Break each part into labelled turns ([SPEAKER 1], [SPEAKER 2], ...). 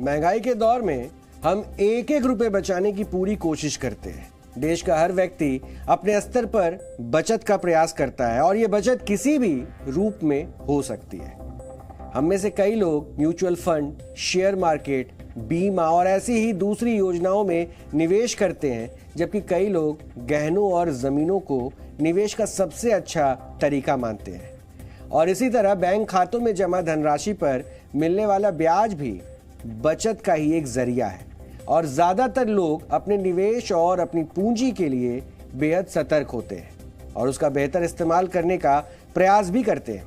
[SPEAKER 1] महंगाई के दौर में हम एक एक रुपए बचाने की पूरी कोशिश करते हैं। देश का हर व्यक्ति अपने स्तर पर बचत का प्रयास करता है और ये बचत किसी भी रूप में हो सकती है। हम में से कई लोग म्यूचुअल फंड, शेयर मार्केट, बीमा और ऐसी ही दूसरी योजनाओं में निवेश करते हैं, जबकि कई लोग गहनों और जमीनों को निवेश का सबसे अच्छा तरीका मानते हैं। और इसी तरह बैंक खातों में जमा धनराशि पर मिलने वाला ब्याज भी बचत का ही एक जरिया है और ज्यादातर लोग अपने निवेश और अपनी पूंजी के लिए बेहद सतर्क होते हैं और उसका बेहतर इस्तेमाल करने का प्रयास भी करते हैं।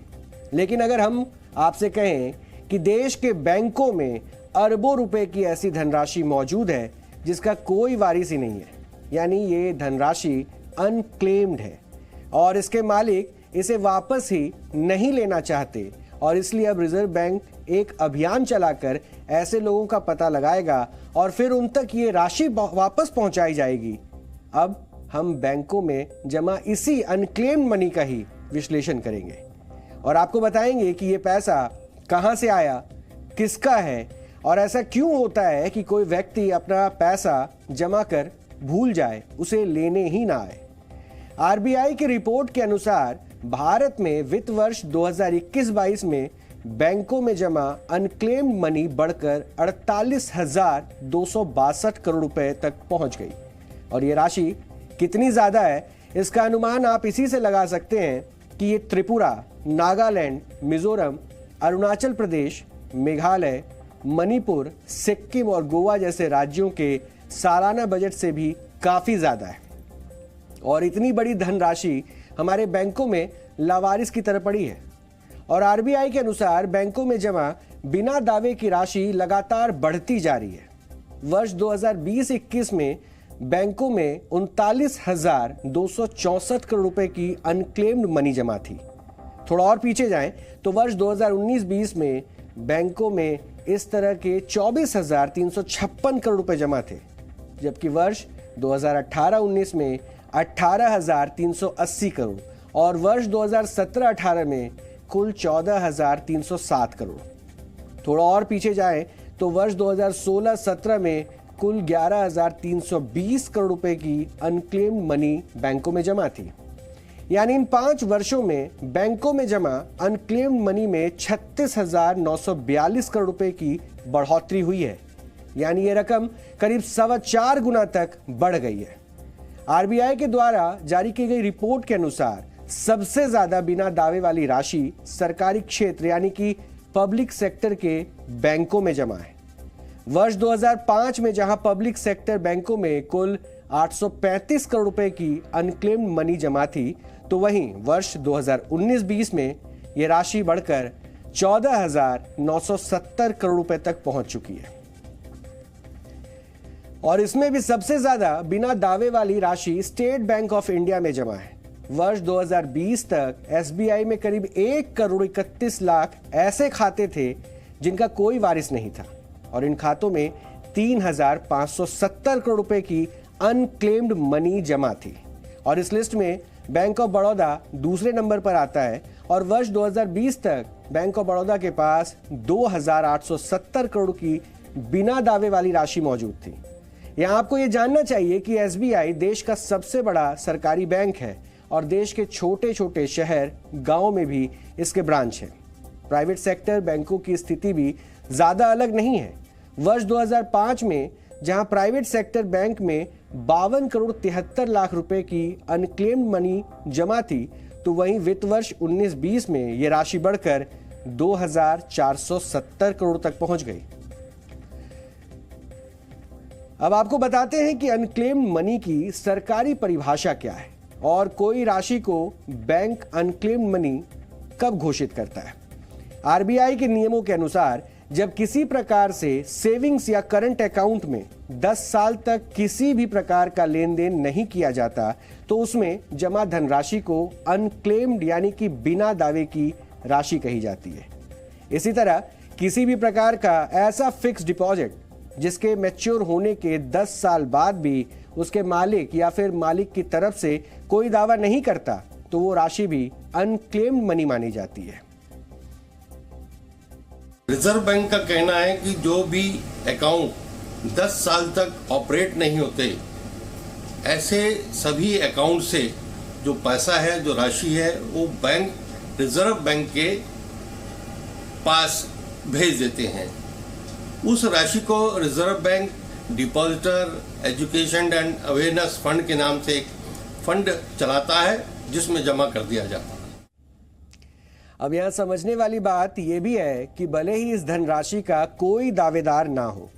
[SPEAKER 1] लेकिन अगर हम आपसे कहें कि देश के बैंकों में अरबों रुपए की ऐसी धनराशि मौजूद है जिसका कोई वारिस ही नहीं है, यानी ये धनराशि अनक्लेम्ड है और इसके मालिक इसे वापस ही नहीं लेना चाहते और इसलिए अब रिजर्व बैंक एक अभियान चलाकर ऐसे लोगों का पता लगाएगा और फिर उन तक ये राशि वापस पहुंचाई जाएगी। अब हम बैंकों में जमा इसी अनक्लेम्ड मनी का ही विश्लेषण करेंगे और आपको बताएंगे कि ये पैसा कहां से आया, किसका है और ऐसा क्यों होता है कि कोई व्यक्ति अपना पैसा जमा कर भूल जाए, उसे लेने ही ना आए। आरबीआई की रिपोर्ट के अनुसार भारत में वित्त वर्ष 2021-22 में बैंकों में जमा अनक्लेम्ड मनी बढ़कर 48,262 करोड़ रुपए तक पहुंच गई और ये राशि कितनी ज्यादा है इसका अनुमान आप इसी से लगा सकते हैं कि ये त्रिपुरा, नागालैंड, मिजोरम, अरुणाचल प्रदेश, मेघालय, मणिपुर, सिक्किम और गोवा जैसे राज्यों के सालाना बजट से भी काफी ज्यादा है। और इतनी बड़ी धनराशि हमारे बैंकों में लावारिस की तरह पड़ी है और आरबीआई के अनुसार बैंकों में जमा बिना दावे की राशि लगातार बढ़ती जा रही है। वर्ष 2020-21 में बैंकों में 39,264 करोड़ रुपए की अनक्लेम्ड मनी जमा थी। थोड़ा और पीछे जाएं तो वर्ष 2019-20 में बैंकों में इस तरह के 24,356 करोड़ रुपए जमा थे, जबकि वर्ष 2018-19 में 18,380 करोड़ और वर्ष 2017-18 में कुल 14,307 करोड़। थोड़ा और पीछे जाएं तो वर्ष 2016-17 में कुल 11,320 करोड़ रुपए की अनक्लेम्ड मनी बैंकों में जमा थी। यानी इन 5 वर्षों में बैंकों में जमा अनक्लेम्ड मनी में 36,942 करोड़ रुपए की बढ़ोतरी हुई है, यानी ये रकम करीब 4.25 गुना तक बढ़ गई है। आरबीआई के द्वारा जारी की गई रिपोर्ट के अनुसार सबसे ज्यादा बिना दावे वाली राशि सरकारी क्षेत्र यानी कि पब्लिक सेक्टर के बैंकों में जमा है। वर्ष 2005 में जहां पब्लिक सेक्टर बैंकों में कुल 835 करोड़ रुपए की अनक्लेम्ड मनी जमा थी, तो वहीं वर्ष 2019-20 में यह राशि बढ़कर 14,970 करोड़ रुपए तक पहुंच चुकी है और इसमें भी सबसे ज्यादा बिना दावे वाली राशि स्टेट बैंक ऑफ इंडिया में जमा है। वर्ष 2020 तक एसबीआई में करीब 1,31,00,000 ऐसे खाते थे जिनका कोई वारिस नहीं था और इन खातों में 3,570 करोड़ रुपए की अनक्लेम्ड मनी जमा थी और इस लिस्ट में बैंक ऑफ बड़ौदा दूसरे नंबर पर आता है और वर्ष 2020 तक बैंक ऑफ बड़ौदा के पास 2,870 करोड़ की बिना दावे वाली राशि मौजूद थी। यहां आपको यह जानना चाहिए कि एसबीआई देश का सबसे बड़ा सरकारी बैंक है और देश के छोटे छोटे शहर, गांव में भी इसके ब्रांच हैं। प्राइवेट सेक्टर बैंकों की स्थिति भी ज्यादा अलग नहीं है। वर्ष 2005 में जहां प्राइवेट सेक्टर बैंक में 52 करोड़ 73 लाख रुपए की अनक्लेम्ड मनी जमा थी, तो वहीं वित्त वर्ष 19-20 में यह राशि बढ़कर 2,470 करोड़ तक पहुंच गई। अब आपको बताते हैं कि अनक्लेम्ड मनी की सरकारी परिभाषा क्या है और कोई राशि को बैंक अनक्लेम्ड मनी कब घोषित करता है। आरबीआई के नियमों के अनुसार जब किसी प्रकार से सेविंग्स या करंट अकाउंट में 10 साल तक किसी भी प्रकार का लेन देन नहीं किया जाता, तो उसमें जमा धनराशि को अनक्लेम्ड यानी कि बिना दावे की राशि कही जाती है। इसी तरह किसी भी प्रकार का ऐसा फिक्स डिपॉजिट जिसके मैच्योर होने के 10 साल बाद भी उसके मालिक या फिर मालिक की तरफ से कोई दावा नहीं करता, तो वो राशि भी अनक्लेम्ड मनी मानी जाती है।
[SPEAKER 2] रिजर्व बैंक का कहना है कि जो भी अकाउंट 10 साल तक ऑपरेट नहीं होते, ऐसे सभी अकाउंट से जो पैसा है, जो राशि है, वो बैंक रिजर्व बैंक के पास भेज देते हैं। उस राशि को reserve bank depositor education and awareness fund के नाम से एक फंड चलाता है, जिसमें जमा कर दिया जाता है।
[SPEAKER 1] अब यहाँ समझने वाली बात यह भी है कि भले ही इस धनराशि का कोई दावेदार ना हो,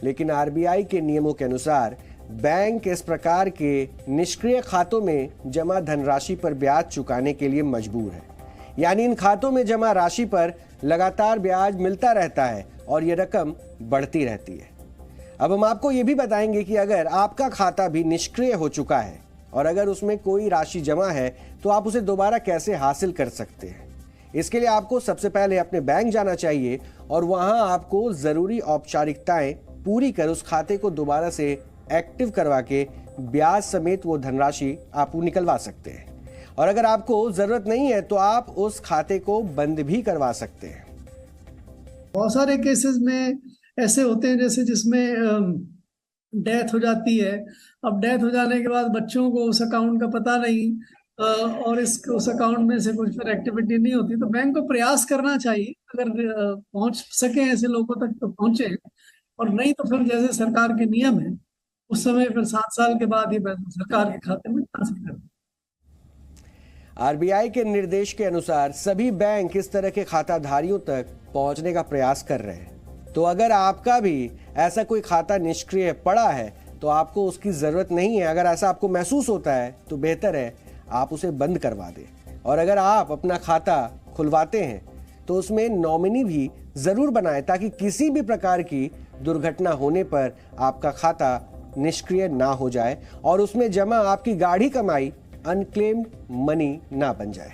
[SPEAKER 1] लेकिन आरबीआई के नियमों के अनुसार बैंक इस प्रकार के निष्क्रिय खातों में जमा धनराशि पर ब्याज चुकाने के लिए मजबूर है। यानी इन खातों में जमा राशि पर लगातार ब्याज मिलता रहता है और ये रकम बढ़ती रहती है। अब हम आपको ये भी बताएंगे कि अगर आपका खाता भी निष्क्रिय हो चुका है और अगर उसमें कोई राशि जमा है तो आप उसे दोबारा कैसे हासिल कर सकते हैं। इसके लिए आपको सबसे पहले अपने बैंक जाना चाहिए और वहां आपको जरूरी औपचारिकताएं पूरी कर उस खाते को दोबारा से एक्टिव करवा के ब्याज समेत वो धनराशि आप निकलवा सकते हैं। और अगर आपको जरूरत नहीं है तो आप उस खाते को बंद भी करवा सकते हैं।
[SPEAKER 3] बहुत सारे केसेस में ऐसे होते हैं जैसे जिसमें डेथ हो जाती है। अब डेथ हो जाने के बाद बच्चों को उस अकाउंट का पता नहीं और उस अकाउंट में से कुछ फिर एक्टिविटी नहीं होती, तो बैंक को प्रयास करना चाहिए, अगर पहुंच सके ऐसे लोगों तक तो पहुंचे, और नहीं तो फिर जैसे सरकार के नियम है उस समय फिर 7 साल के बाद ही पैसा सरकार के खाते में ट्रांसफर कर दें।
[SPEAKER 1] आरबीआई के निर्देश के अनुसार सभी बैंक इस तरह के खाताधारियों तक पहुंचने का प्रयास कर रहे हैं। तो अगर आपका भी ऐसा कोई खाता निष्क्रिय पड़ा है तो आपको उसकी जरूरत नहीं है। अगर ऐसा आपको महसूस होता है तो बेहतर है आप उसे बंद करवा दें। और अगर आप अपना खाता खुलवाते हैं तो उसमें नॉमिनी भी जरूर बनाएं, ताकि किसी भी प्रकार की दुर्घटना होने पर आपका खाता निष्क्रिय ना हो जाए और उसमें जमा आपकी गाढ़ी कमाई अनक्लेम्ड मनी ना बन जाए।